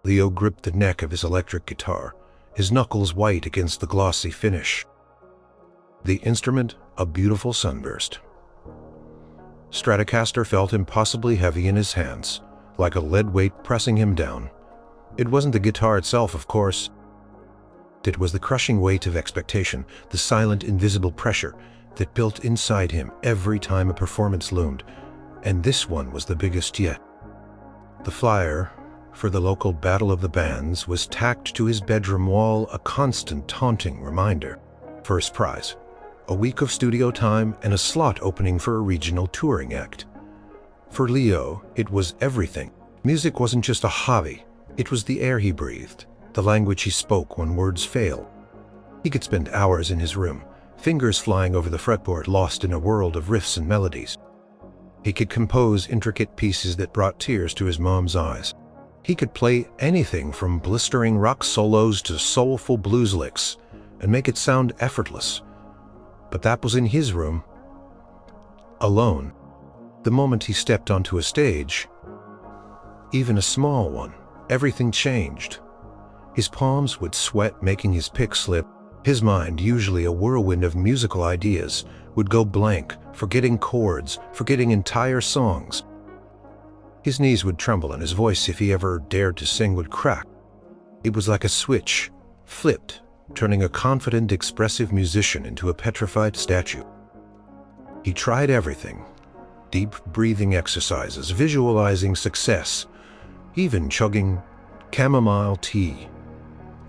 Leo gripped the neck of his electric guitar, his knuckles white against the glossy finish. The instrument, a beautiful sunburst. Stratocaster felt impossibly heavy in his hands, like a lead weight pressing him down. It wasn't the guitar itself, of course. It was the crushing weight of expectation, the silent, invisible pressure that built inside him every time a performance loomed, and this one was the biggest yet. The flyer for the local Battle of the Bands was tacked to his bedroom wall, a constant taunting reminder. First prize, a week of studio time and a slot opening for a regional touring act. For Leo, it was everything. Music wasn't just a hobby, it was the air he breathed, the language he spoke when words failed. He could spend hours in his room, fingers flying over the fretboard, lost in a world of riffs and melodies. He could compose intricate pieces that brought tears to his mom's eyes. He could play anything from blistering rock solos to soulful blues licks and make it sound effortless. But that was in his room, alone. The moment he stepped onto a stage, even a small one, everything changed. His palms would sweat, making his pick slip. His mind, usually a whirlwind of musical ideas, would go blank, forgetting chords, forgetting entire songs. His knees would tremble and his voice, if he ever dared to sing, would crack. It was like a switch, flipped, turning a confident, expressive musician into a petrified statue. He tried everything. Deep breathing exercises, visualizing success, even chugging chamomile tea.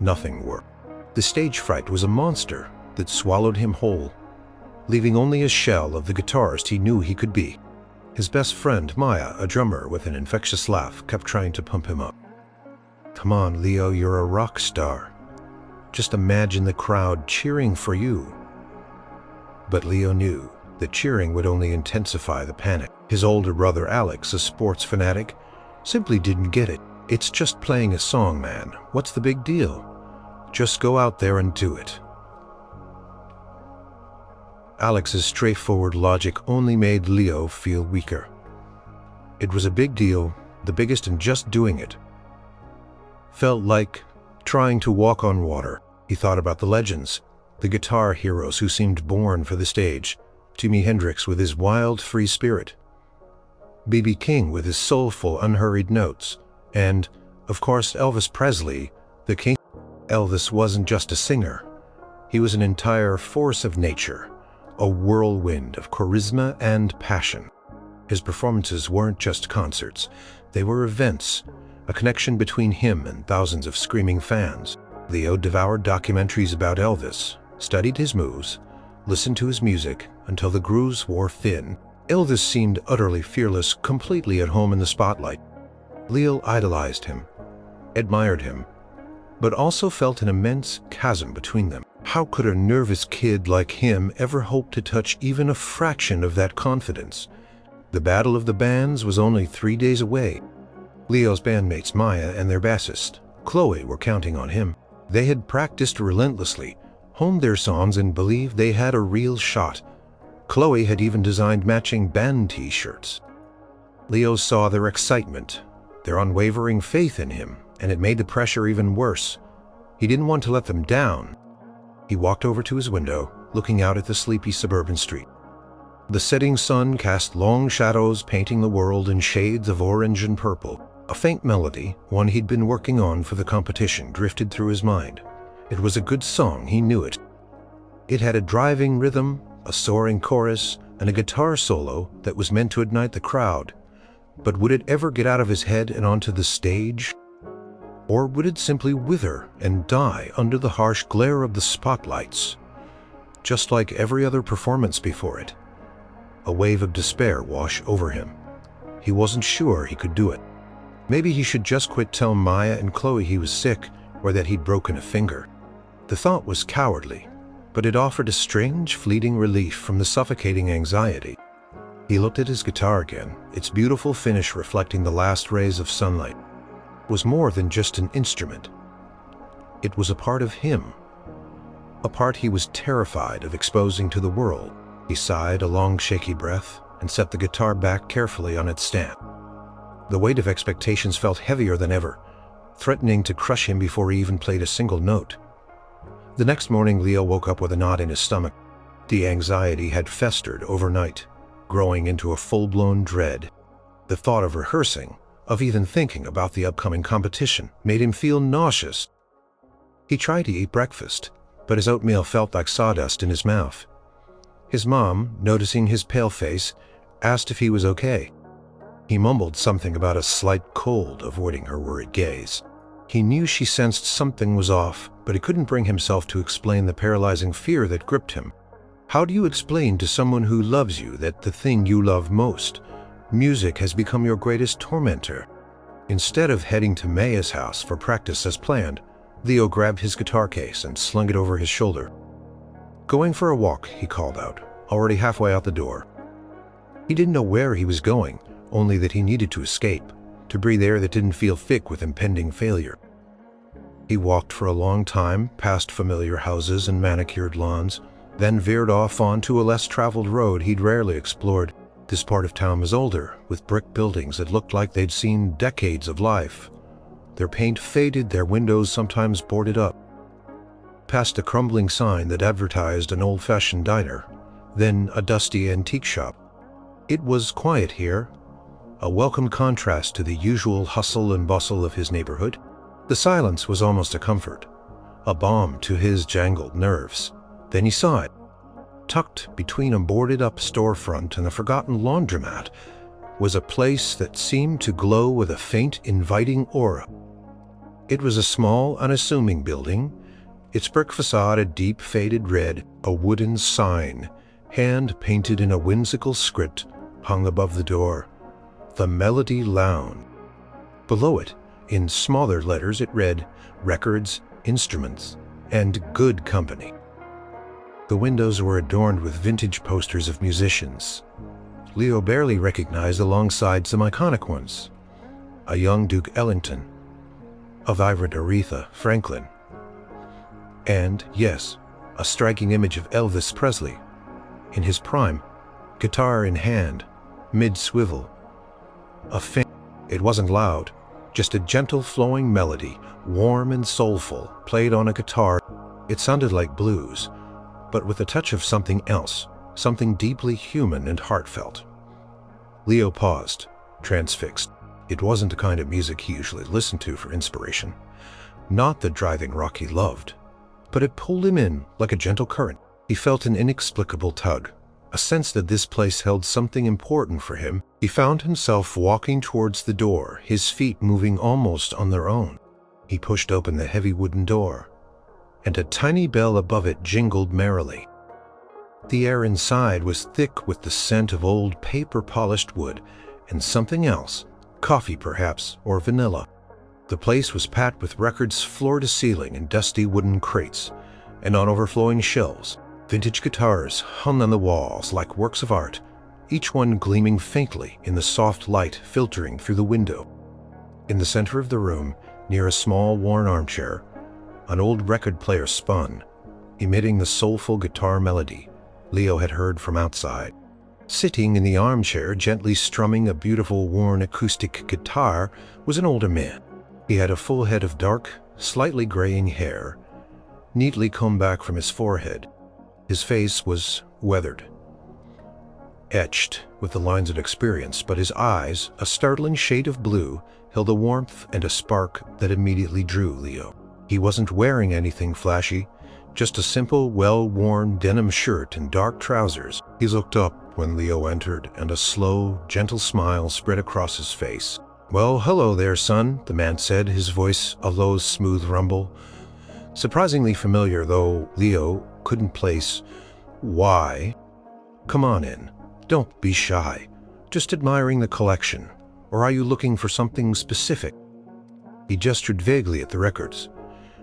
Nothing worked. The stage fright was a monster that swallowed him whole, leaving only a shell of the guitarist he knew he could be. His best friend, Maya, a drummer with an infectious laugh, kept trying to pump him up. "Come on, Leo, you're a rock star. Just imagine the crowd cheering for you." But Leo knew that cheering would only intensify the panic. His older brother, Alex, a sports fanatic, simply didn't get it. "It's just playing a song, man. What's the big deal? Just go out there and do it." Alex's straightforward logic only made Leo feel weaker. It was a big deal, the biggest, and just doing it felt like trying to walk on water. He thought about the legends, the guitar heroes who seemed born for the stage. Jimi Hendrix with his wild, free spirit, B.B. King with his soulful, unhurried notes, and, of course, Elvis Presley, the king. Elvis wasn't just a singer. He was an entire force of nature, a whirlwind of charisma and passion. His performances weren't just concerts, they were events, a connection between him and thousands of screaming fans. Leo devoured documentaries about Elvis, studied his moves, listened to his music until the grooves wore thin. Elvis seemed utterly fearless, completely at home in the spotlight. Leo idolized him, admired him, but also felt an immense chasm between them. How could a nervous kid like him ever hope to touch even a fraction of that confidence? The Battle of the Bands was only 3 days away. Leo's bandmates Maya and their bassist, Chloe, were counting on him. They had practiced relentlessly, honed their songs, and believed they had a real shot. Chloe had even designed matching band t-shirts. Leo saw their excitement, their unwavering faith in him, and it made the pressure even worse. He didn't want to let them down. He walked over to his window, looking out at the sleepy suburban street. The setting sun cast long shadows, painting the world in shades of orange and purple. A faint melody, one he'd been working on for the competition, drifted through his mind. It was a good song, he knew it. It had a driving rhythm, a soaring chorus, and a guitar solo that was meant to ignite the crowd. But would it ever get out of his head and onto the stage? Or would it simply wither and die under the harsh glare of the spotlights? Just like every other performance before it, a wave of despair washed over him. He wasn't sure he could do it. Maybe he should just quit, tell Maya and Chloe he was sick, or that he'd broken a finger. The thought was cowardly, but it offered a strange, fleeting relief from the suffocating anxiety. He looked at his guitar again, its beautiful finish reflecting the last rays of sunlight. It was more than just an instrument. It was a part of him, a part he was terrified of exposing to the world. He sighed a long, shaky breath and set the guitar back carefully on its stand. The weight of expectations felt heavier than ever. threatening to crush him before he even played a single note. The next morning, Leo woke up with a knot in his stomach. The anxiety had festered overnight, growing into a full-blown dread. The thought of rehearsing, of even thinking about the upcoming competition, made him feel nauseous. He tried to eat breakfast, but his oatmeal felt like sawdust in his mouth. His mom, noticing his pale face, asked if he was okay. He mumbled something about a slight cold, avoiding her worried gaze. He knew she sensed something was off, but he couldn't bring himself to explain the paralyzing fear that gripped him. How do you explain to someone who loves you that the thing you love most, music, has become your greatest tormentor? Instead of heading to Maya's house for practice as planned, Leo grabbed his guitar case and slung it over his shoulder. "Going for a walk," he called out, already halfway out the door. He didn't know where he was going, only that he needed to escape, to breathe air that didn't feel thick with impending failure. He walked for a long time, past familiar houses and manicured lawns, then veered off onto a less traveled road he'd rarely explored. This part of town was older, with brick buildings that looked like they'd seen decades of life. Their paint faded, their windows sometimes boarded up. Past a crumbling sign that advertised an old-fashioned diner, then a dusty antique shop. It was quiet here, a welcome contrast to the usual hustle and bustle of his neighborhood. The silence was almost a comfort, a balm to his jangled nerves. Then he saw it. Tucked between a boarded-up storefront and a forgotten laundromat was a place that seemed to glow with a faint, inviting aura. It was a small, unassuming building, its brick facade a deep, faded red, a wooden sign, hand-painted in a whimsical script, hung above the door. The Melody Lounge. Below it, in smaller letters, it read, "Records, Instruments, and Good Company." The windows were adorned with vintage posters of musicians Leo barely recognized alongside some iconic ones. A young Duke Ellington, a vibrant Aretha Franklin, and, yes, a striking image of Elvis Presley, in his prime, guitar in hand, mid-swivel. It wasn't loud, just a gentle flowing melody, warm and soulful, played on a guitar. It sounded like blues, but with a touch of something else, something deeply human and heartfelt. Leo paused, transfixed. It wasn't the kind of music he usually listened to for inspiration, not the driving rock he loved, but it pulled him in like a gentle current. He felt an inexplicable tug, a sense that this place held something important for him. He found himself walking towards the door, his feet moving almost on their own. He pushed open the heavy wooden door, and a tiny bell above it jingled merrily. The air inside was thick with the scent of old paper-polished wood and something else, coffee perhaps, or vanilla. The place was packed with records floor to ceiling in dusty wooden crates, and on overflowing shelves, vintage guitars hung on the walls like works of art, each one gleaming faintly in the soft light filtering through the window. In the center of the room, near a small worn armchair, an old record player spun, emitting the soulful guitar melody Leo had heard from outside. Sitting in the armchair, gently strumming a beautiful worn acoustic guitar, was an older man. He had a full head of dark, slightly graying hair, neatly combed back from his forehead. His face was weathered, etched with the lines of experience, but his eyes, a startling shade of blue, held a warmth and a spark that immediately drew Leo. He wasn't wearing anything flashy, just a simple, well-worn denim shirt and dark trousers. He looked up when Leo entered, and a slow, gentle smile spread across his face. "Well, hello there, son," the man said, his voice a low, smooth rumble. Surprisingly familiar, though Leo couldn't place why. "Come on in. Don't be shy. Just admiring the collection. Or are you looking for something specific?" He gestured vaguely at the records,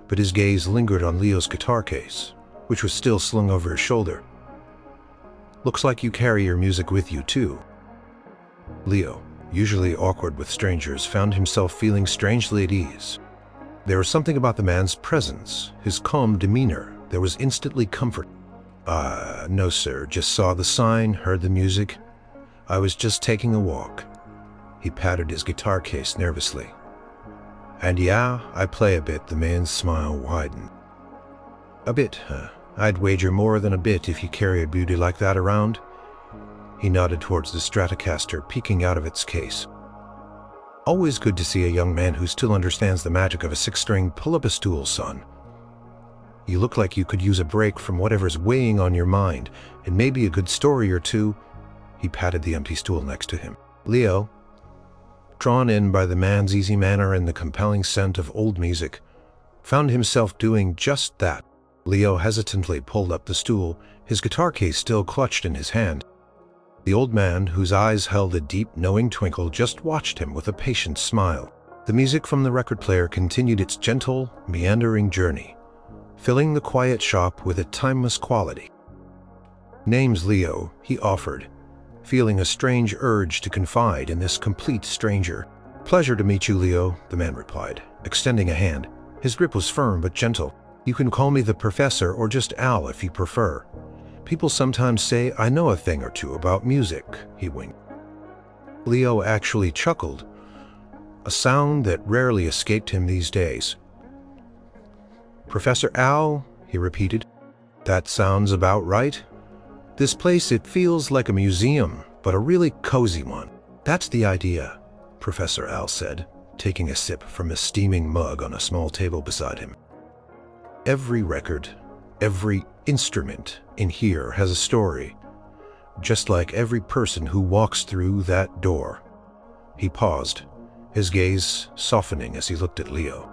but his gaze lingered on Leo's guitar case, which was still slung over his shoulder. "Looks like you carry your music with you, too." Leo, usually awkward with strangers, found himself feeling strangely at ease. There was something about the man's presence, his calm demeanor, that was instantly comfort. No sir, just saw the sign, heard the music. I was just taking a walk." He patted his guitar case nervously. "And yeah, I play a bit." The man's smile widened. "A bit, huh? I'd wager more than a bit if you carry a beauty like that around." He nodded towards the Stratocaster peeking out of its case. "Always good to see a young man who still understands the magic of a six-string. Pull up a stool, son. You look like you could use a break from whatever's weighing on your mind, and maybe a good story or two." He patted the empty stool next to him. Leo, drawn in by the man's easy manner and the compelling scent of old music, found himself doing just that. Leo hesitantly pulled up the stool, his guitar case still clutched in his hand. The old man, whose eyes held a deep, knowing twinkle, just watched him with a patient smile. The music from the record player continued its gentle, meandering journey, filling the quiet shop with a timeless quality. "Name's Leo," he offered, feeling a strange urge to confide in this complete stranger. "Pleasure to meet you, Leo," the man replied, extending a hand. His grip was firm but gentle. "You can call me the Professor or just Al if you prefer. People sometimes say I know a thing or two about music," he winked. Leo actually chuckled, a sound that rarely escaped him these days. "Professor Al," he repeated. "That sounds about right. This place, it feels like a museum, but a really cozy one." "That's the idea," Professor Al said, taking a sip from a steaming mug on a small table beside him. "Every record, every instrument in here has a story, just like every person who walks through that door." He paused, his gaze softening as he looked at Leo.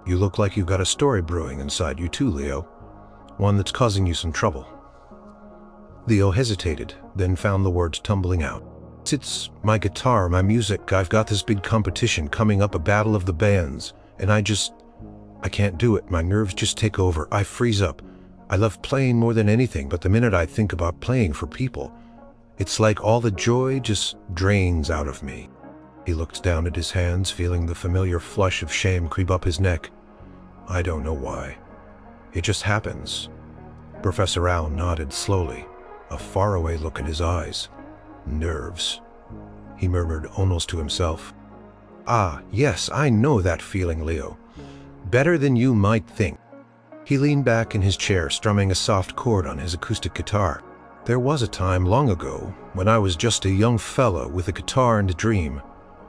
"You look like you've got a story brewing inside you too, Leo. One that's causing you some trouble." Leo hesitated, then found the words tumbling out. "It's my guitar, my music. I've got this big competition coming up, a battle of the bands, and I can't do it. My nerves just take over. I freeze up. I love playing more than anything, but the minute I think about playing for people, it's like all the joy just drains out of me." He looked down at his hands, feeling the familiar flush of shame creep up his neck. "I don't know why. It just happens." Professor Al nodded slowly, a faraway look in his eyes. "Nerves," he murmured almost to himself. "Ah, yes, I know that feeling, Leo. Better than you might think." He leaned back in his chair, strumming a soft chord on his acoustic guitar. "There was a time long ago when I was just a young fella with a guitar and a dream.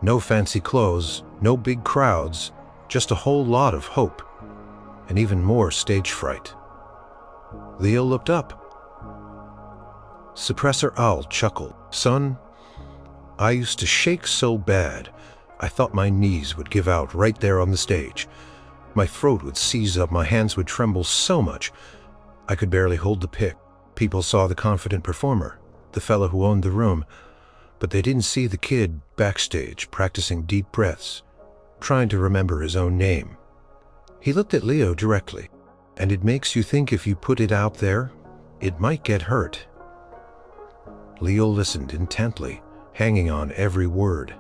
No fancy clothes, no big crowds, just a whole lot of hope, and even more stage fright." Leo looked up. Suppressor Al chuckled. "Son, I used to shake so bad, I thought my knees would give out right there on the stage. My throat would seize up, my hands would tremble so much, I could barely hold the pick. People saw the confident performer, the fellow who owned the room, but they didn't see the kid backstage practicing deep breaths, trying to remember his own name." He looked at Leo directly. "And it makes you think if you put it out there, it might get hurt." Leo listened intently, hanging on every word.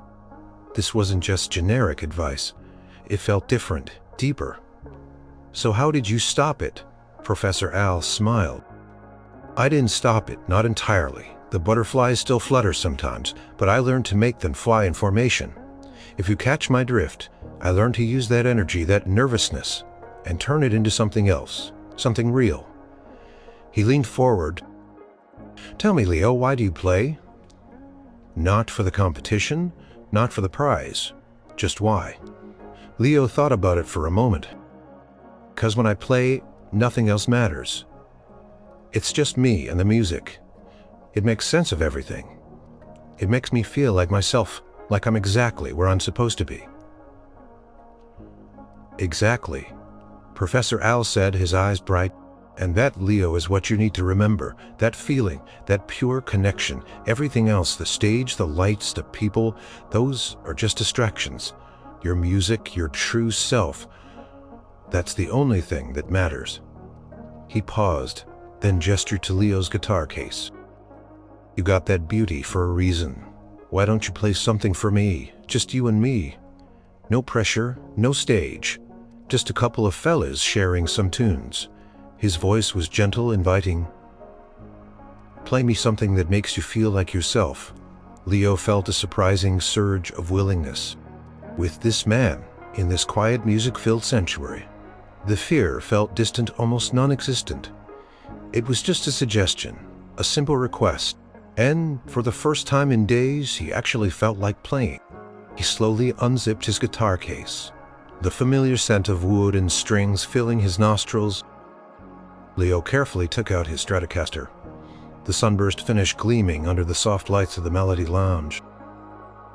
This wasn't just generic advice. It felt different, deeper. "So how did you stop it?" Professor Al smiled. "I didn't stop it, not entirely. The butterflies still flutter sometimes, but I learned to make them fly in formation. If you catch my drift, I learned to use that energy, that nervousness, and turn it into something else, something real." He leaned forward. "Tell me, Leo, why do you play?" "Not for the competition, not for the prize. Just why?" Leo thought about it for a moment. "'Cause when I play, nothing else matters. It's just me and the music. It makes sense of everything. It makes me feel like myself, like I'm exactly where I'm supposed to be." "Exactly," Professor Al said, his eyes bright. "And that, Leo, is what you need to remember. That feeling, that pure connection. Everything else, the stage, the lights, the people, those are just distractions. Your music, your true self, that's the only thing that matters." He paused, then gestured to Leo's guitar case. "You got that beauty for a reason. Why don't you play something for me, just you and me? No pressure, no stage, just a couple of fellas sharing some tunes." His voice was gentle, inviting. "Play me something that makes you feel like yourself." Leo felt a surprising surge of willingness. With this man, in this quiet, music-filled sanctuary. The fear felt distant, almost non-existent. It was just a suggestion, a simple request, and for the first time in days, he actually felt like playing. He slowly unzipped his guitar case, the familiar scent of wood and strings filling his nostrils. Leo carefully took out his Stratocaster, the sunburst finish gleaming under the soft lights of the Melody Lounge.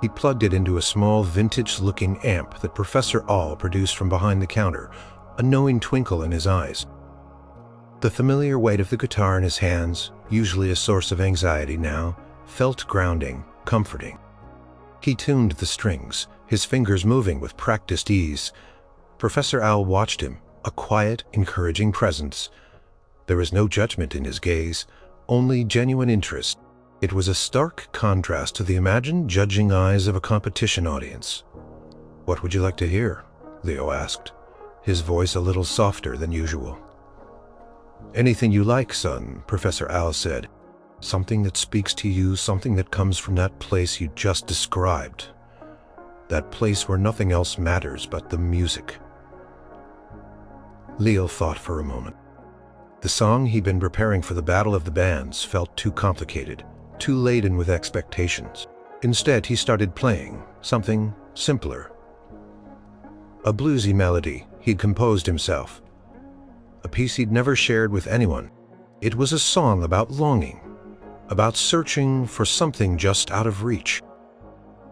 He plugged it into a small, vintage-looking amp that Professor All produced from behind the counter, a knowing twinkle in his eyes. The familiar weight of the guitar in his hands, usually a source of anxiety now, felt grounding, comforting. He tuned the strings, his fingers moving with practiced ease. Professor Owl watched him, a quiet, encouraging presence. There was no judgment in his gaze, only genuine interest. It was a stark contrast to the imagined judging eyes of a competition audience. "What would you like to hear?" Leo asked, his voice a little softer than usual. "Anything you like, son," Professor Owl said. "Something that speaks to you, something that comes from that place you just described. That place where nothing else matters but the music." Leo thought for a moment. The song he'd been preparing for the Battle of the Bands felt too complicated, too laden with expectations. Instead, he started playing something simpler. A bluesy melody he'd composed himself. A piece he'd never shared with anyone. It was a song about longing, about searching for something just out of reach.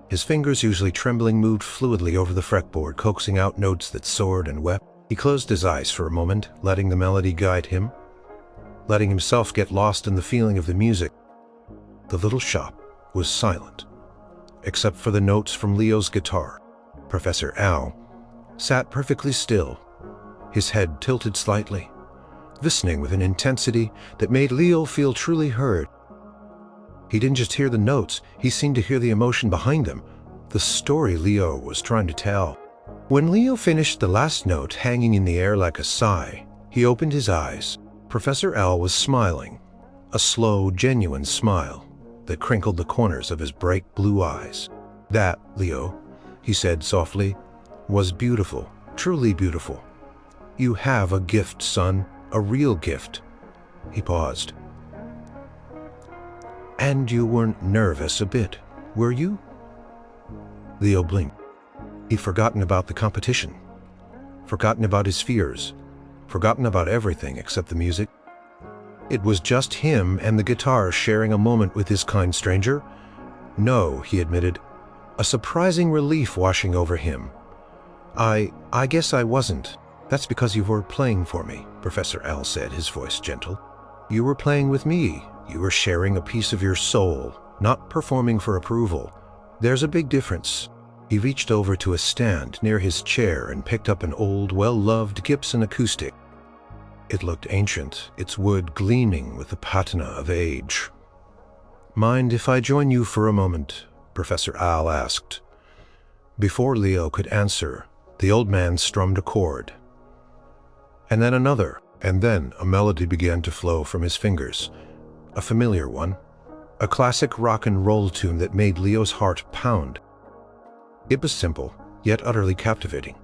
His fingers, usually trembling, moved fluidly over the fretboard, coaxing out notes that soared and wept. He closed his eyes for a moment, letting the melody guide him, letting himself get lost in the feeling of the music. The little shop was silent, except for the notes from Leo's guitar. Professor Owl sat perfectly still, his head tilted slightly, listening with an intensity that made Leo feel truly heard. He didn't just hear the notes, he seemed to hear the emotion behind them, the story Leo was trying to tell. When Leo finished the last note hanging in the air like a sigh, he opened his eyes. Professor Owl was smiling, a slow, genuine smile that crinkled the corners of his bright blue eyes. "That, Leo," he said softly, "was beautiful, truly beautiful. You have a gift, son, a real gift." He paused. "And you weren't nervous a bit, were you?" Leo blinked. He'd forgotten about the competition, forgotten about his fears, forgotten about everything except the music. It was just him and the guitar sharing a moment with this kind stranger. "No," he admitted, a surprising relief washing over him. I guess I wasn't. That's because you were playing for me," Professor Owl said, his voice gentle. "You were playing with me. You were sharing a piece of your soul, not performing for approval. There's a big difference." He reached over to a stand near his chair and picked up an old, well-loved Gibson acoustic. It looked ancient, its wood gleaming with the patina of age. "Mind if I join you for a moment?" Professor Owl asked. Before Leo could answer, the old man strummed a chord. And then another, and then a melody began to flow from his fingers. A familiar one, a classic rock and roll tune that made Leo's heart pound. It was simple, yet utterly captivating,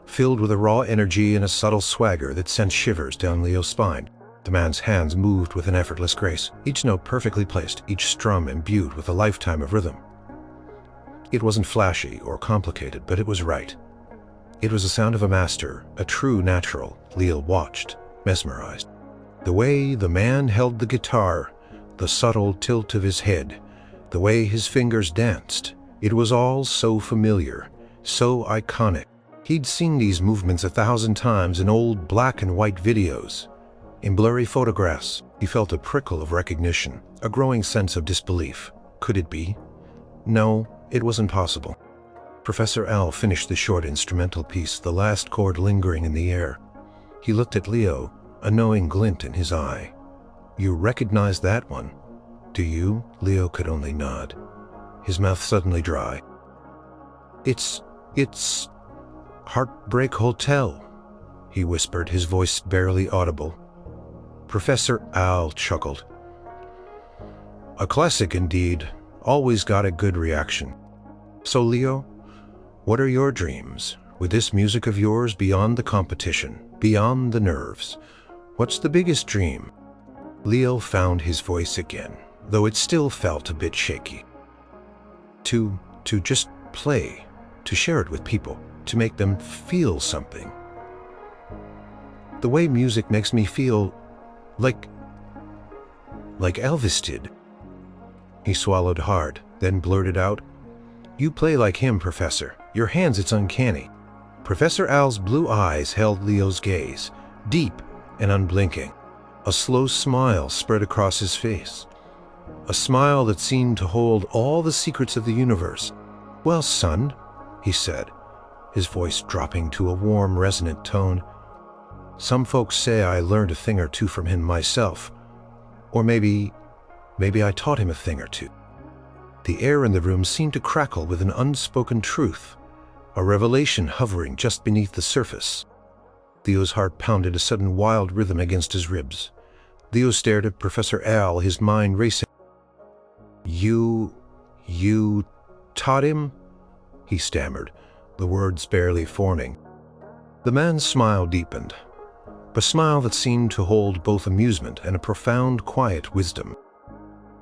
filled with a raw energy and a subtle swagger that sent shivers down Leo's spine. The man's hands moved with an effortless grace, each note perfectly placed, each strum imbued with a lifetime of rhythm. It wasn't flashy or complicated, but it was right. It was the sound of a master, a true natural. Leo watched, mesmerized. The way the man held the guitar, the subtle tilt of his head, the way his fingers danced, it was all so familiar, so iconic. He'd seen these movements 1,000 times in old black and white videos. In blurry photographs, he felt a prickle of recognition, a growing sense of disbelief. Could it be? No, it wasn't possible. Professor Owl finished the short instrumental piece, the last chord lingering in the air. He looked at Leo, a knowing glint in his eye. "You recognize that one, do you?" Leo could only nod, his mouth suddenly dry. It's Heartbreak Hotel," he whispered, his voice barely audible. Professor Owl chuckled. "A classic indeed, always got a good reaction. So Leo, what are your dreams? With this music of yours, beyond the competition, beyond the nerves, what's the biggest dream? Leo found his voice again, though it still felt a bit shaky. To just play, to share it with people, to make them feel something. The way music makes me feel like Elvis did. He swallowed hard, then blurted out, "You play like him, Professor. Your hands, it's uncanny." Professor Al's blue eyes held Leo's gaze, deep and unblinking. A slow smile spread across his face. A smile that seemed to hold all the secrets of the universe. "Well, son," he said, his voice dropping to a warm, resonant tone, "some folks say I learned a thing or two from him myself. Or maybe I taught him a thing or two." The air in the room seemed to crackle with an unspoken truth, a revelation hovering just beneath the surface. Leo's heart pounded a sudden wild rhythm against his ribs. Leo stared at Professor Al, his mind racing. You taught him?" he stammered, the words barely forming. The man's smile deepened, a smile that seemed to hold both amusement and a profound, quiet wisdom.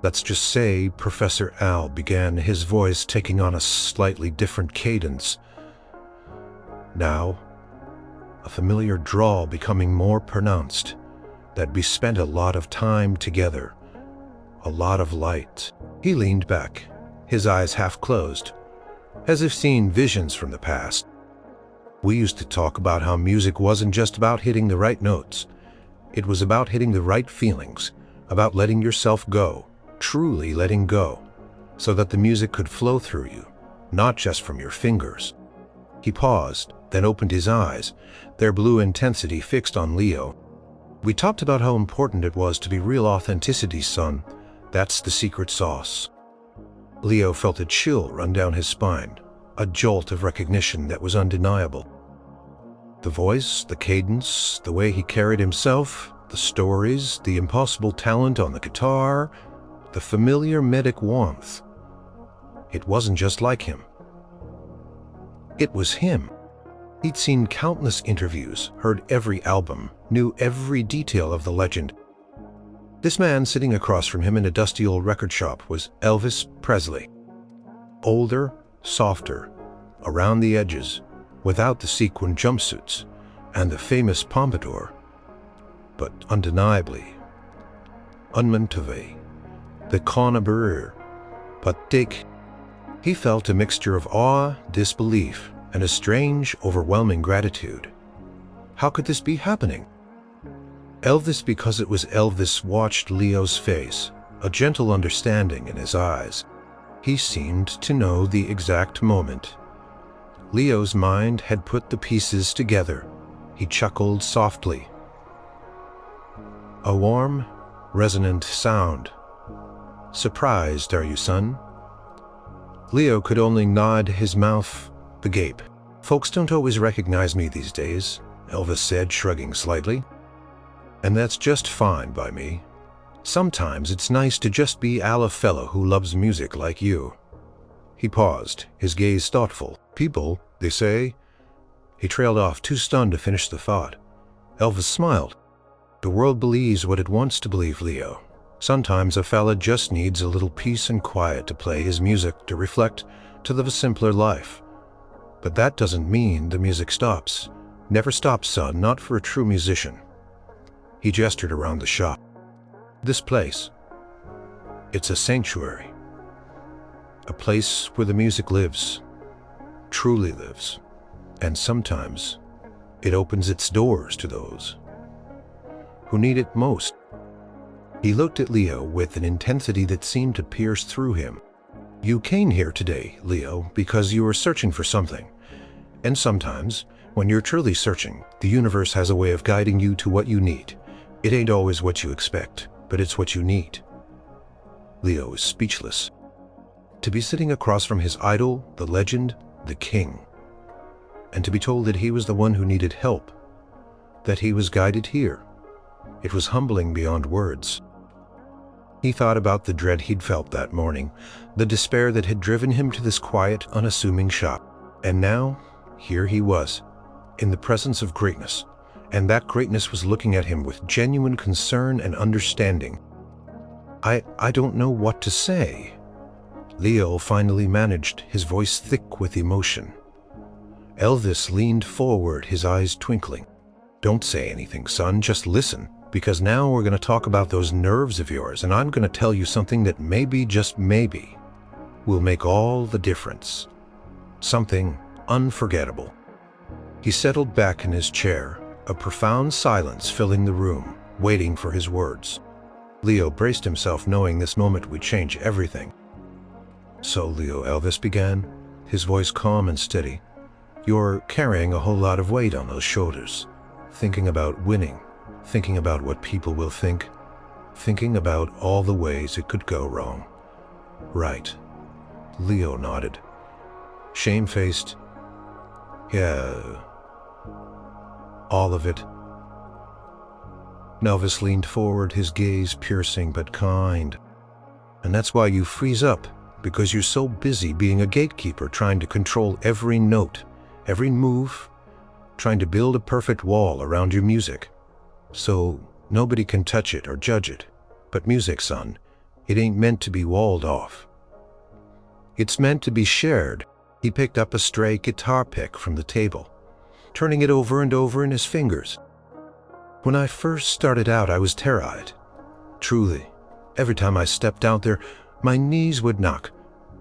"Let's just say," Professor Al began, his voice taking on a slightly different cadence. Now, a familiar drawl becoming more pronounced, that we spent a lot of time together, a lot of light. He leaned back, his eyes half closed, as if seeing visions from the past. "We used to talk about how music wasn't just about hitting the right notes. It was about hitting the right feelings, about letting yourself go, truly letting go, so that the music could flow through you, not just from your fingers." He paused, then opened his eyes, their blue intensity fixed on Leo. "We talked about how important it was to be real authenticity, son. That's the secret sauce." Leo felt a chill run down his spine, a jolt of recognition that was undeniable. The voice, the cadence, the way he carried himself, the stories, the impossible talent on the guitar, the familiar medic warmth. It wasn't just like him. It was him. He'd seen countless interviews, heard every album, knew every detail of the legend. This man sitting across from him in a dusty old record shop was Elvis Presley. Older, softer, around the edges, without the sequin jumpsuits and the famous pompadour, but undeniably, unmentové, the connoisseur, but Dick. He felt a mixture of awe, disbelief, and a strange, overwhelming gratitude. How could this be happening? Elvis, because it was Elvis, watched Leo's face, a gentle understanding in his eyes. He seemed to know the exact moment. Leo's mind had put the pieces together. He chuckled softly. A warm, resonant sound. "Surprised, are you, son?" Leo could only nod, his mouth agape. "Folks don't always recognize me these days," Elvis said, shrugging slightly. "And that's just fine by me. Sometimes it's nice to just be a fellow who loves music like you." He paused, his gaze thoughtful. "People, they say..." He trailed off, too stunned to finish the thought. Elvis smiled. "The world believes what it wants to believe, Leo. Sometimes a fella just needs a little peace and quiet to play his music, to reflect, to live a simpler life. But that doesn't mean the music stops. Never stops, son, not for a true musician." He gestured around the shop. "This place, it's a sanctuary. A place where the music lives, truly lives. And sometimes it opens its doors to those who need it most." He looked at Leo with an intensity that seemed to pierce through him. "You came here today, Leo, because you were searching for something. And sometimes, when you're truly searching, the universe has a way of guiding you to what you need. It ain't always what you expect, but it's what you need." Leo was speechless. To be sitting across from his idol, the legend, the king, and to be told that he was the one who needed help, that he was guided here. It was humbling beyond words. He thought about the dread he'd felt that morning, the despair that had driven him to this quiet, unassuming shop. And now, Here he was, in the presence of greatness, and that greatness was looking at him with genuine concern and understanding. I don't know what to say. Leo finally managed, his voice thick with emotion. Elvis leaned forward, his eyes twinkling. Don't say anything, son, just listen, because now we're going to talk about those nerves of yours, and I'm going to tell you something that maybe, just maybe, will make all the difference. Something unforgettable. He settled back in his chair, a profound silence filling the room, waiting for his words. Leo braced himself, knowing this moment would change everything. So, Leo, Elvis began, his voice calm and steady. You're carrying a whole lot of weight on those shoulders. Thinking about winning, thinking about what people will think, thinking about all the ways it could go wrong. Right. Leo nodded. Shamefaced. Yeah. All of it. Elvis leaned forward, his gaze piercing but kind. And that's why you freeze up, because you're so busy being a gatekeeper, trying to control every note, every move, trying to build a perfect wall around your music. So nobody can touch it or judge it. But music, son, it ain't meant to be walled off. It's meant to be shared. He picked up a stray guitar pick from the table, turning it over and over in his fingers. When I first started out, I was terrified. Truly, every time I stepped out there, my knees would knock,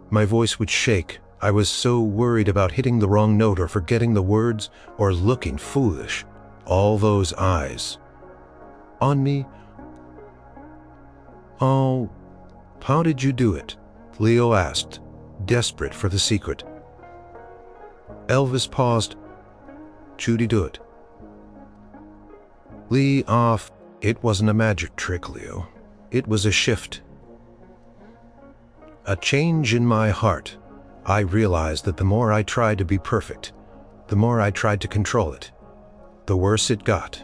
my voice would shake. I was so worried about hitting the wrong note or forgetting the words or looking foolish. All those eyes on me. Oh, how did you do it? Leo asked, desperate for the secret. Elvis paused. Judy, do it. Lee off. It wasn't a magic trick, Leo. It was a shift. A change in my heart. I realized that the more I tried to be perfect, the more I tried to control it, the worse it got.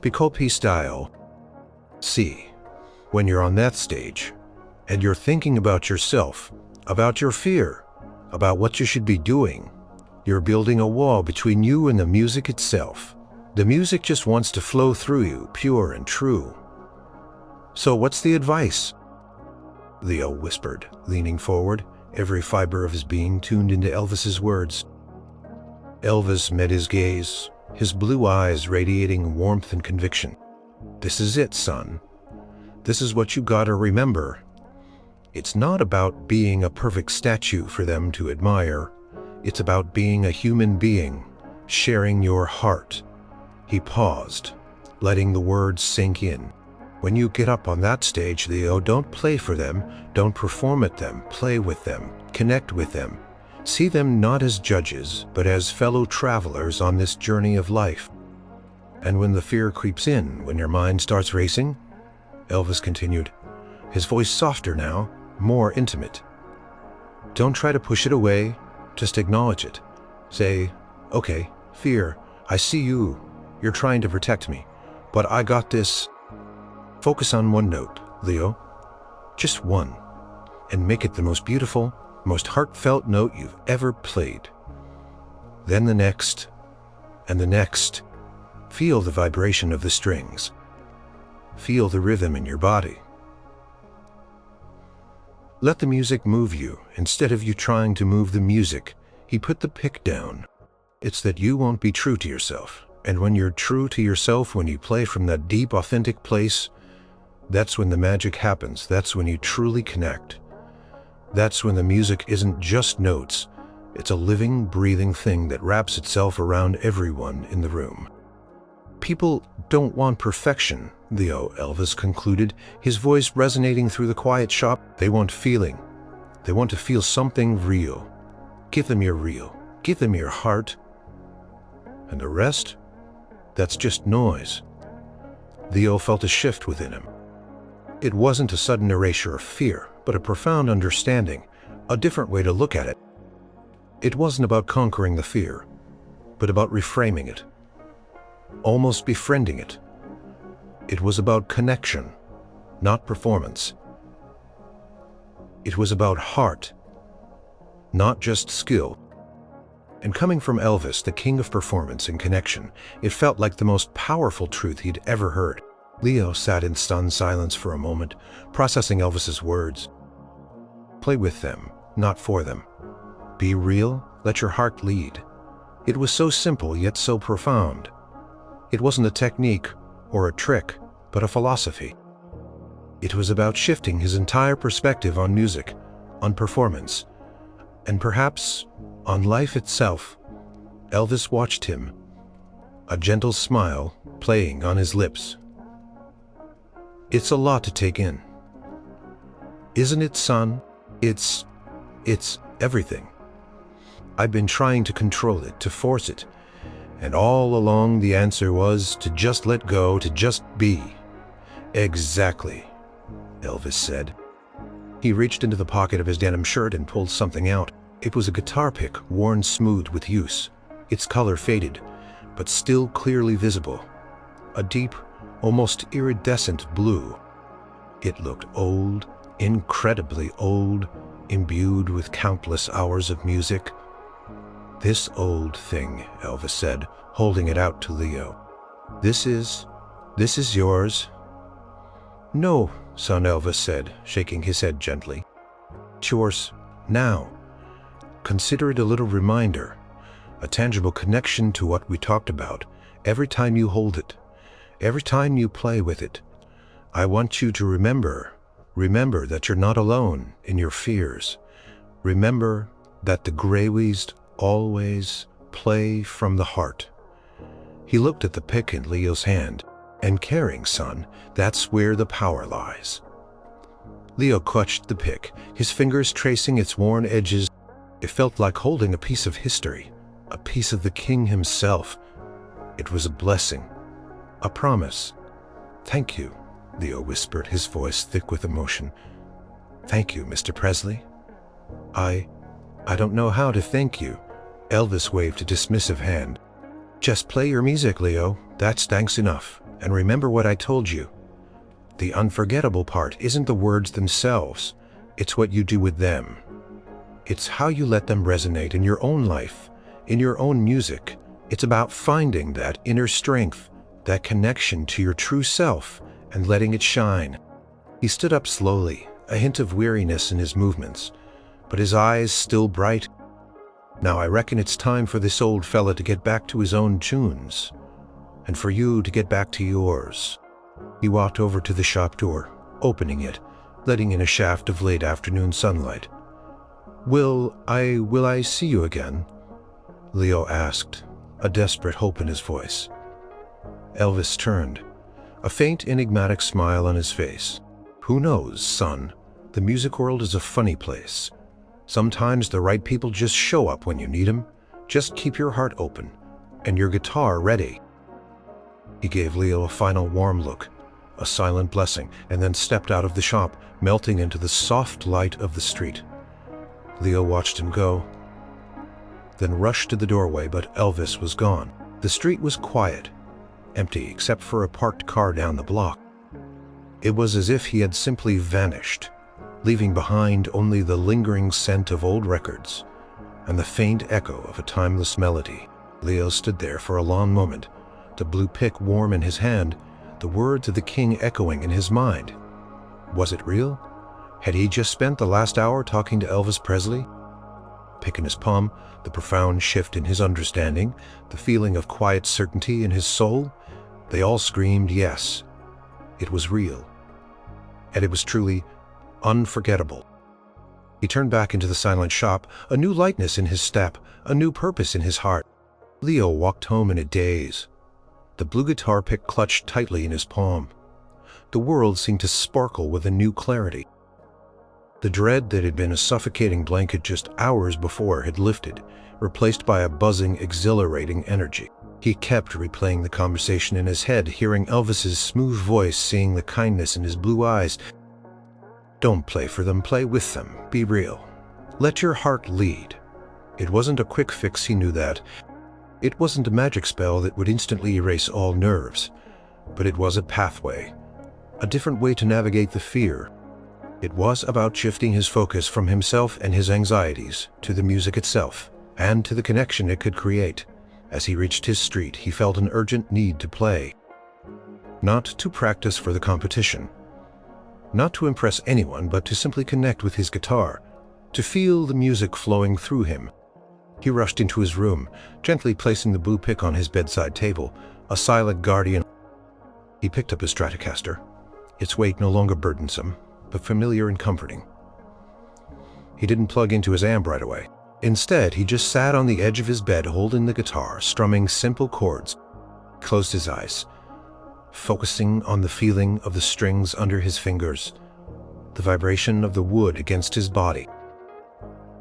Picopi style. See, when you're on that stage, and you're thinking about yourself, about your fear, about what you should be doing, you're building a wall between you and the music itself. The music just wants to flow through you, pure and true. So what's the advice? Leo whispered, leaning forward, every fiber of his being tuned into Elvis's words. Elvis met his gaze, his blue eyes radiating warmth and conviction. This is it, son. This is what you gotta remember. It's not about being a perfect statue for them to admire. It's about being a human being, sharing your heart. He paused, letting the words sink in. When you get up on that stage, Leo, don't play for them, don't perform at them, play with them, connect with them. See them not as judges, but as fellow travelers on this journey of life. And when the fear creeps in, when your mind starts racing, Elvis continued, his voice softer now, more intimate. Don't try to push it away, just acknowledge it. Say, okay, fear, I see you. You're trying to protect me, but I got this. Focus on one note, Leo. Just one. And make it the most beautiful, most heartfelt note you've ever played. Then the next, and the next. Feel the vibration of the strings. Feel the rhythm in your body. Let the music move you, instead of you trying to move the music. He put the pick down. It's that you won't be true to yourself. And when you're true to yourself, when you play from that deep, authentic place, that's when the magic happens. That's when you truly connect. That's when the music isn't just notes. It's a living, breathing thing that wraps itself around everyone in the room. People don't want perfection, Leo, Elvis concluded, his voice resonating through the quiet shop. They want feeling. They want to feel something real. Give them your real. Give them your heart. And the rest? That's just noise. Leo felt a shift within him. It wasn't a sudden erasure of fear, but a profound understanding, a different way to look at it. It wasn't about conquering the fear, but about reframing it, almost befriending it. It was about connection, not performance. It was about heart, not just skill. And coming from Elvis, the king of performance and connection, it felt like the most powerful truth he'd ever heard. Leo sat in stunned silence for a moment, processing Elvis's words. Play with them, not for them. Be real, let your heart lead. It was so simple yet so profound. It wasn't a technique or a trick, but a philosophy. It was about shifting his entire perspective on music, on performance, and perhaps on life itself. Elvis watched him, a gentle smile playing on his lips. It's a lot to take in. Isn't it, son? It's everything. I've been trying to control it, to force it, and all along the answer was to just let go, to just be. Exactly, Elvis said. He reached into the pocket of his denim shirt and pulled something out. It was a guitar pick, worn smooth with use. Its color faded, but still clearly visible. A deep, almost iridescent blue. It looked old, incredibly old, imbued with countless hours of music. This old thing, Elvis said, holding it out to Leo. This is yours? No, son, Elvis said, shaking his head gently. It's yours now. Consider it a little reminder, a tangible connection to what we talked about. Every time you hold it, every time you play with it, I want you to remember that you're not alone in your fears. Remember that the Grawies always play from the heart. He looked at the pick in Leo's hand. And caring, son, that's where the power lies. Leo clutched the pick, his fingers tracing its worn edges. It felt like holding a piece of history, a piece of the king himself. It was a blessing, a promise. Thank you, Leo whispered, his voice thick with emotion. Thank you, Mr. Presley. I don't know how to thank you. Elvis waved a dismissive hand. Just play your music, Leo. That's thanks enough. And remember what I told you. The unforgettable part isn't the words themselves. It's what you do with them. It's how you let them resonate in your own life, in your own music. It's about finding that inner strength, that connection to your true self, and letting it shine. He stood up slowly, a hint of weariness in his movements, but his eyes still bright. Now I reckon it's time for this old fella to get back to his own tunes, and for you to get back to yours. He walked over to the shop door, opening it, letting in a shaft of late afternoon sunlight. Will I see you again? Leo asked, a desperate hope in his voice. Elvis turned, a faint, enigmatic smile on his face. Who knows, son? The music world is a funny place. Sometimes the right people just show up when you need them. Just keep your heart open and your guitar ready. He gave Leo a final warm look, a silent blessing, and then stepped out of the shop, melting into the soft light of the street. Leo watched him go, then rushed to the doorway, but Elvis was gone. The street was quiet, empty except for a parked car down the block. It was as if he had simply vanished, leaving behind only the lingering scent of old records and the faint echo of a timeless melody. Leo stood there for a long moment, the blue pick warm in his hand, the words of the king echoing in his mind. Was it real? Had he just spent the last hour talking to Elvis Presley? Pick in his palm, the profound shift in his understanding, the feeling of quiet certainty in his soul, they all screamed yes. It was real. And it was truly unforgettable. He turned back into the silent shop, a new lightness in his step, a new purpose in his heart. Leo walked home in a daze, the blue guitar pick clutched tightly in his palm. The world seemed to sparkle with a new clarity. The dread that had been a suffocating blanket just hours before had lifted, replaced by a buzzing, exhilarating energy. He kept replaying the conversation in his head, hearing Elvis's smooth voice, seeing the kindness in his blue eyes. Don't play for them, play with them. Be real. Let your heart lead. It wasn't a quick fix, he knew that. It wasn't a magic spell that would instantly erase all nerves, but it was a pathway, a different way to navigate the fear. It was about shifting his focus from himself and his anxieties to the music itself, and to the connection it could create. As he reached his street, he felt an urgent need to play. Not to practice for the competition, not to impress anyone, but to simply connect with his guitar, to feel the music flowing through him. He rushed into his room, gently placing the blue pick on his bedside table, a silent guardian. He picked up his Stratocaster, its weight no longer burdensome, but familiar and comforting. He didn't plug into his amp right away. Instead, he just sat on the edge of his bed holding the guitar, strumming simple chords. He closed his eyes, focusing on the feeling of the strings under his fingers, the vibration of the wood against his body.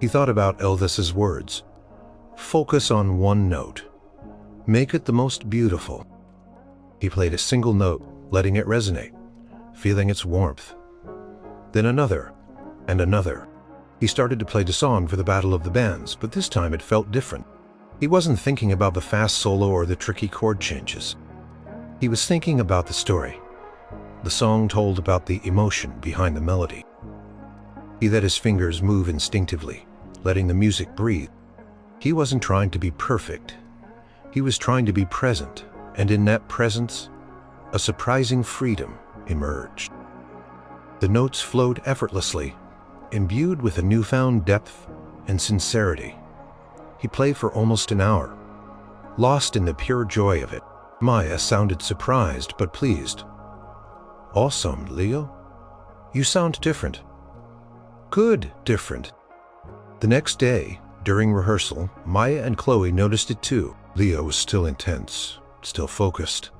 He thought about Elvis's words. Focus on one note. Make it the most beautiful. He played a single note, letting it resonate, feeling its warmth. Then another, and another. He started to play the song for the Battle of the Bands, but this time it felt different. He wasn't thinking about the fast solo or the tricky chord changes. He was thinking about the story. The song told about the emotion behind the melody. He let his fingers move instinctively, letting the music breathe. He wasn't trying to be perfect. He was trying to be present, and in that presence, a surprising freedom emerged. The notes flowed effortlessly, imbued with a newfound depth and sincerity. He played for almost an hour, lost in the pure joy of it. Maya sounded surprised but pleased. Awesome, Leo. You sound different. Good, different. The next day, during rehearsal, Maya and Chloe noticed it too. Leo was still intense, still focused,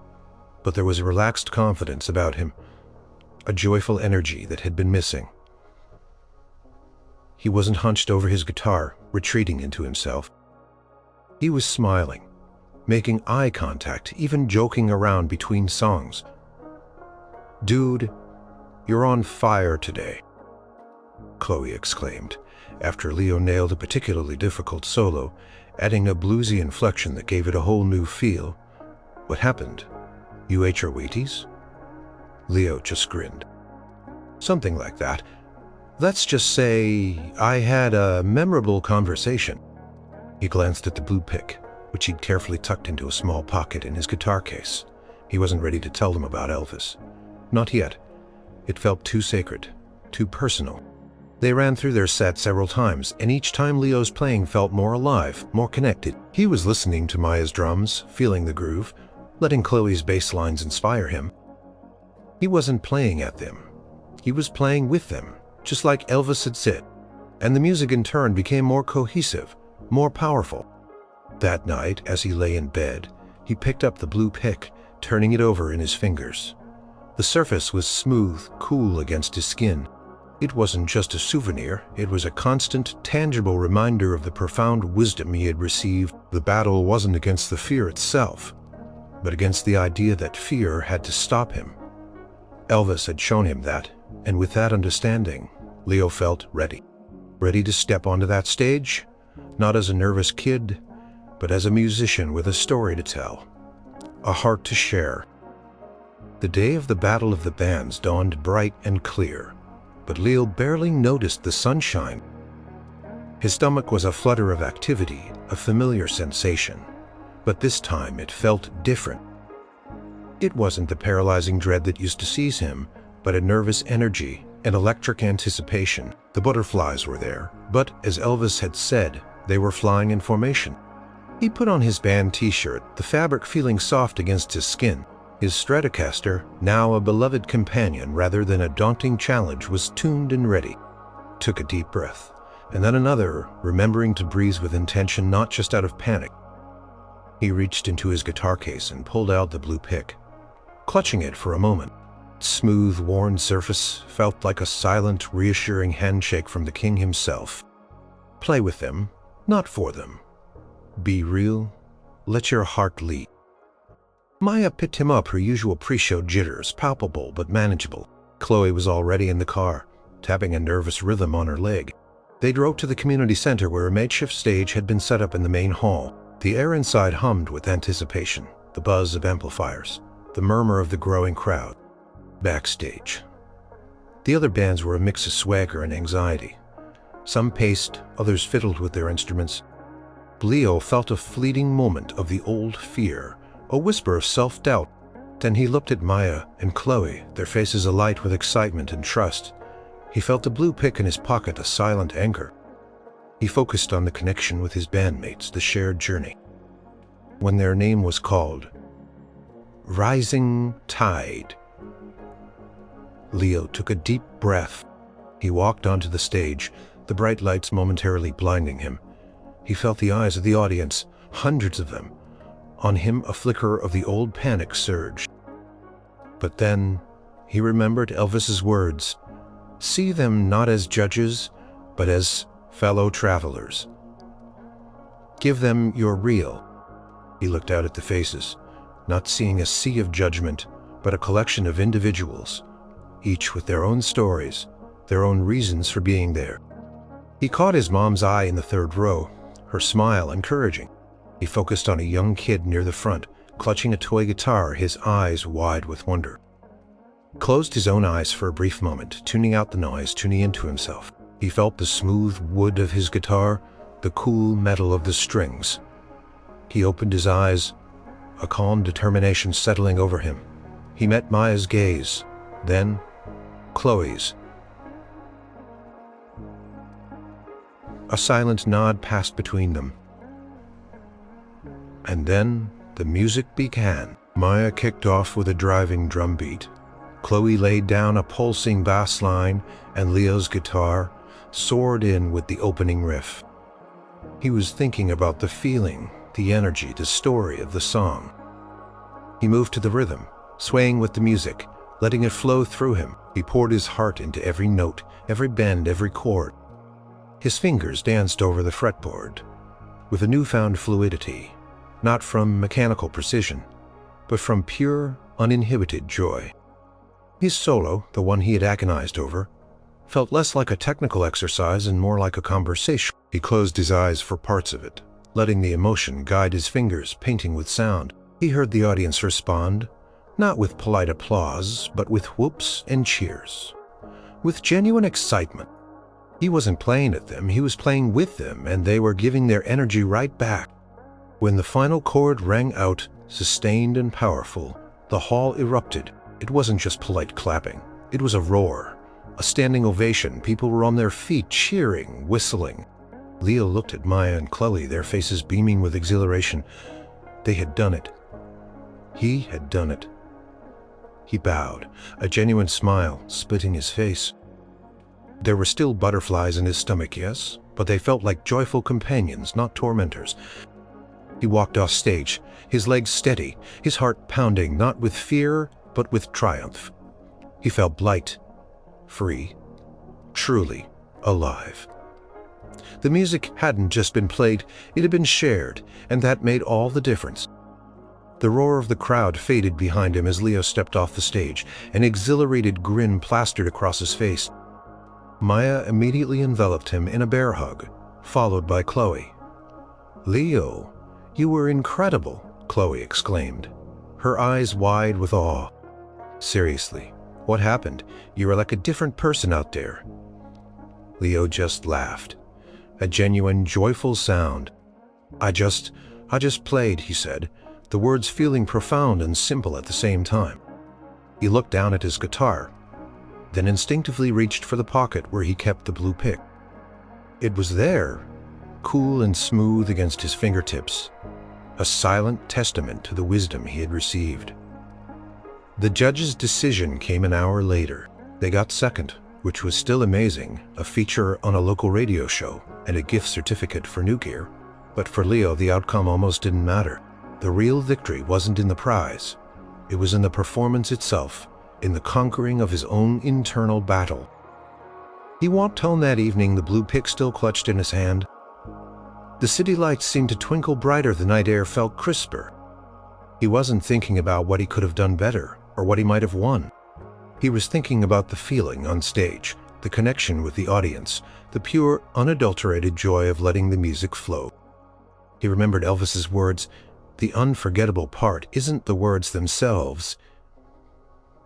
but there was a relaxed confidence about him, a joyful energy that had been missing. He wasn't hunched over his guitar, retreating into himself. He was smiling, making eye contact, even joking around between songs. Dude, you're on fire today, Chloe exclaimed, after Leo nailed a particularly difficult solo, adding a bluesy inflection that gave it a whole new feel. What happened? You ate your Wheaties? Leo just grinned. Something like that. Let's just say I had a memorable conversation. He glanced at the blue pick, which he'd carefully tucked into a small pocket in his guitar case. He wasn't ready to tell them about Elvis. Not yet. It felt too sacred, too personal. They ran through their set several times, and each time Leo's playing felt more alive, more connected. He was listening to Maya's drums, feeling the groove, letting Chloe's bass lines inspire him. He wasn't playing at them. He was playing with them, just like Elvis had said. And the music in turn became more cohesive, more powerful. That night, as he lay in bed, he picked up the blue pick, turning it over in his fingers. The surface was smooth, cool against his skin. It wasn't just a souvenir, it was a constant, tangible reminder of the profound wisdom he had received. The battle wasn't against the fear itself, but against the idea that fear had to stop him. Elvis had shown him that, and with that understanding, Leo felt ready. Ready to step onto that stage, not as a nervous kid, but as a musician with a story to tell, a heart to share. The day of the Battle of the Bands dawned bright and clear, but Leo barely noticed the sunshine. His stomach was a flutter of activity, a familiar sensation, but this time it felt different. It wasn't the paralyzing dread that used to seize him, but a nervous energy, an electric anticipation. The butterflies were there, but as Elvis had said, they were flying in formation. He put on his band t-shirt, the fabric feeling soft against his skin. His Stratocaster, now a beloved companion rather than a daunting challenge, was tuned and ready. Took a deep breath, and then another, remembering to breathe with intention, not just out of panic. He reached into his guitar case and pulled out the blue pick, clutching it for a moment. Its smooth, worn surface felt like a silent, reassuring handshake from the king himself. Play with them, not for them. Be real. Let your heart lead. Maya picked him up, her usual pre-show jitters, palpable but manageable. Chloe was already in the car, tapping a nervous rhythm on her leg. They drove to the community center where a makeshift stage had been set up in the main hall. The air inside hummed with anticipation, the buzz of amplifiers, the murmur of the growing crowd. Backstage, the other bands were a mix of swagger and anxiety. Some paced, others fiddled with their instruments. Leo felt a fleeting moment of the old fear, a whisper of self-doubt. Then he looked at Maya and Chloe, their faces alight with excitement and trust. He felt the blue pick in his pocket, a silent anchor. He focused on the connection with his bandmates, the shared journey. When their name was called, Rising Tide, Leo took a deep breath. He walked onto the stage, the bright lights momentarily blinding him. He felt the eyes of the audience, hundreds of them. On him, a flicker of the old panic surged. But then he remembered Elvis's words, "See them not as judges, but as fellow travelers. Give them your real." He looked out at the faces, not seeing a sea of judgment, but a collection of individuals, each with their own stories, their own reasons for being there. He caught his mom's eye in the third row, her smile encouraging. He focused on a young kid near the front, clutching a toy guitar, his eyes wide with wonder. Closed his own eyes for a brief moment, tuning out the noise, tuning into himself. He felt the smooth wood of his guitar, the cool metal of the strings. He opened his eyes, a calm determination settling over him. He met Maya's gaze, then Chloe's. A silent nod passed between them. And then the music began. Maya kicked off with a driving drum beat. Chloe laid down a pulsing bass line, and Leo's guitar soared in with the opening riff. He was thinking about the feeling, the energy, the story of the song. He moved to the rhythm, swaying with the music, letting it flow through him. He poured his heart into every note, every bend, every chord. His fingers danced over the fretboard with a newfound fluidity, not from mechanical precision, but from pure, uninhibited joy. His solo, the one he had agonized over, felt less like a technical exercise and more like a conversation. He closed his eyes for parts of it, letting the emotion guide his fingers, painting with sound. He heard the audience respond, not with polite applause, but with whoops and cheers, with genuine excitement. He wasn't playing at them, he was playing with them, and they were giving their energy right back. When the final chord rang out, sustained and powerful, the hall erupted. It wasn't just polite clapping. It was a roar, a standing ovation. People were on their feet, cheering, whistling. Leo looked at Maya and Chloe, their faces beaming with exhilaration. They had done it. He had done it. He bowed, a genuine smile splitting his face. There were still butterflies in his stomach, yes, but they felt like joyful companions, not tormentors. He walked off stage, his legs steady, his heart pounding, not with fear, but with triumph. He felt light, free, truly alive. The music hadn't just been played, it had been shared, and that made all the difference. The roar of the crowd faded behind him as Leo stepped off the stage, an exhilarated grin plastered across his face. Maya immediately enveloped him in a bear hug, followed by Chloe. "Leo, you were incredible," Chloe exclaimed, her eyes wide with awe. "Seriously, what happened? You were like a different person out there." Leo just laughed, a genuine, joyful sound. I just played," he said, the words feeling profound and simple at the same time. He looked down at his guitar, then instinctively reached for the pocket where he kept the blue pick. It was there, cool and smooth against his fingertips, a silent testament to the wisdom he had received. The judge's decision came an hour later. They got second, which was still amazing, a feature on a local radio show, and a gift certificate for new gear. But for Leo, the outcome almost didn't matter. The real victory wasn't in the prize. It was in the performance itself, in the conquering of his own internal battle. He walked home that evening, the blue pick still clutched in his hand. The city lights seemed to twinkle brighter, the night air felt crisper. He wasn't thinking about what he could have done better, or what he might have won. He was thinking about the feeling on stage, the connection with the audience, the pure, unadulterated joy of letting the music flow. He remembered Elvis's words, "The unforgettable part isn't the words themselves,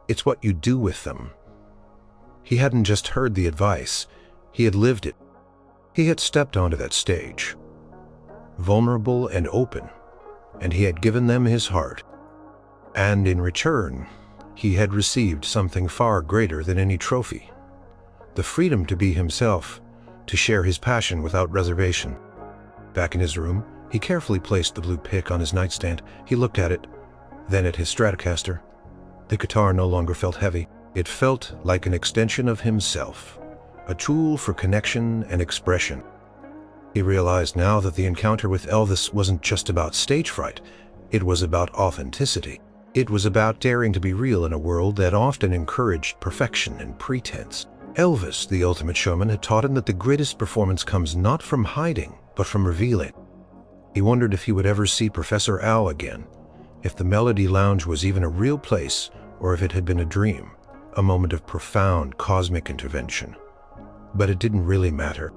it's what you do with them." He hadn't just heard the advice, he had lived it. He had stepped onto that stage, vulnerable and open, and he had given them his heart. And in return, he had received something far greater than any trophy: the freedom to be himself, to share his passion without reservation. Back in his room, he carefully placed the blue pick on his nightstand. He looked at it, then at his Stratocaster. The guitar no longer felt heavy. It felt like an extension of himself, a tool for connection and expression. He realized now that the encounter with Elvis wasn't just about stage fright. It was about authenticity. It was about daring to be real in a world that often encouraged perfection and pretense. Elvis, the ultimate showman, had taught him that the greatest performance comes not from hiding, but from revealing. He wondered if he would ever see Professor Al again, if the Melody Lounge was even a real place, or if it had been a dream, a moment of profound cosmic intervention. But it didn't really matter.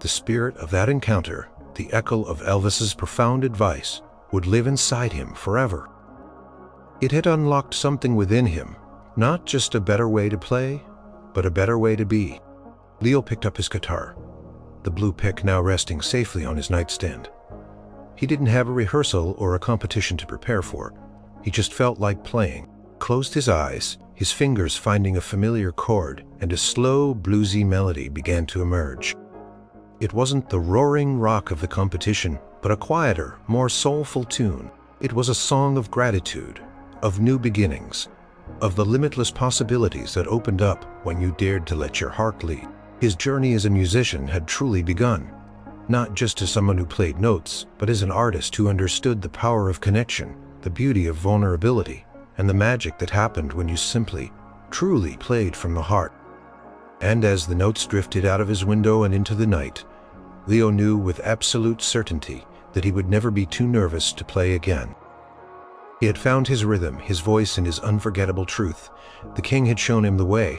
The spirit of that encounter, the echo of Elvis's profound advice, would live inside him forever. It had unlocked something within him, not just a better way to play, but a better way to be. Leo picked up his guitar, the blue pick now resting safely on his nightstand. He didn't have a rehearsal or a competition to prepare for. He just felt like playing. Closed his eyes, his fingers finding a familiar chord, and a slow, bluesy melody began to emerge. It wasn't the roaring rock of the competition, but a quieter, more soulful tune. It was a song of gratitude, of new beginnings, of the limitless possibilities that opened up when you dared to let your heart lead. His journey as a musician had truly begun, not just as someone who played notes, but as an artist who understood the power of connection, the beauty of vulnerability, and the magic that happened when you simply, truly played from the heart. And as the notes drifted out of his window and into the night, Leo knew with absolute certainty that he would never be too nervous to play again. He had found his rhythm, his voice, and his unforgettable truth. The king had shown him the way,